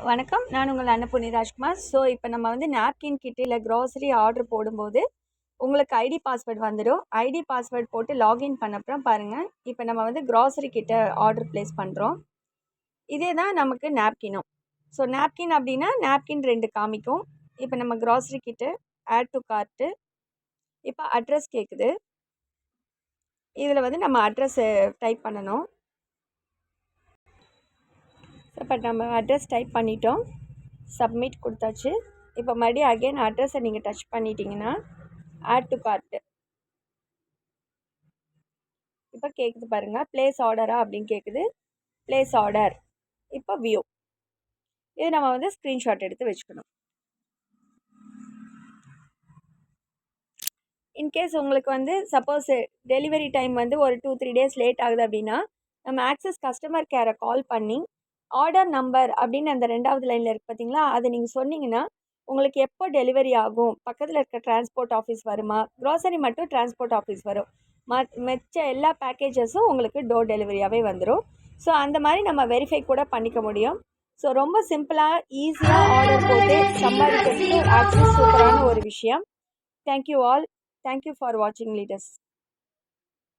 வணக்கம். நான் உங்கள் அன்னபூர்ணி ராஜ்குமார். ஸோ இப்போ நம்ம வந்து நாப்கின் கிட் இல்லை க்ராசரி ஆர்டர் போடும்போது உங்களுக்கு ஐடி பாஸ்வேர்டு வந்துடும். ஐடி பாஸ்வேர்டு போட்டு லாகின் பண்ண அப்புறம் பாருங்கள், இப்போ நம்ம வந்து க்ராசரி கிட்ட ஆர்டர் ப்ளேஸ் பண்ணுறோம். இதே தான் நமக்கு நாப்கினும். ஸோ நாப்கின் அப்படின்னா நாப்கின் 2 காமிக்கும். இப்போ நம்ம grocery kit add to cart. இப்போ அட்ரஸ் கேட்குது. இதில் வந்து நம்ம அட்ரஸை டைப் பண்ணணும். இப்போ நம்ம அட்ரஸ் டைப் பண்ணிட்டோம், சப்மிட் கொடுத்தாச்சு. இப்போ மறுபடியும் அகைன் அட்ரஸை நீங்கள் டச் பண்ணிட்டீங்கன்னா ஆட் டு கார்ட்டு இப்போ கேட்குது பாருங்கள், ப்ளேஸ் ஆர்டரா அப்படின்னு கேட்குது. Place order. இப்போ வியூ. இது நம்ம வந்து ஸ்க்ரீன்ஷாட் எடுத்து வச்சுக்கணும். இன்கேஸ் உங்களுக்கு வந்து சப்போஸ் டெலிவரி டைம் வந்து ஒரு 2-3 டேஸ் லேட் ஆகுது அப்படின்னா நம்ம ஆக்சஸ் கஸ்டமர் கேரை கால் பண்ணி ஆர்டர் நம்பர் அப்படின்னு அந்த 2வது லைனில் இருக்குது பார்த்தீங்களா, அதை நீங்கள் சொன்னீங்கன்னா உங்களுக்கு எப்போ டெலிவரி ஆகும், பக்கத்தில் இருக்க டிரான்ஸ்போர்ட் ஆஃபீஸ் வருமா, க்ராசரி மட்டும் டிரான்ஸ்போர்ட் ஆஃபீஸ் வரும், மிச்ச எல்லா பேக்கேஜஸும் உங்களுக்கு டோர் டெலிவரியாகவே வந்துடும். ஸோ அந்த மாதிரி நம்ம வெரிஃபை கூட பண்ணிக்க முடியும். ஸோ ரொம்ப சிம்பிளாக ஈஸியாக ஆர்டர் போட்டு சம்பாதிக்கிறதுக்கு ஆக்சஸ் சூப்பரான ஒரு விஷயம். Thank you all. தேங்க்யூ ஃபார் வாட்சிங் லீடர்ஸ்.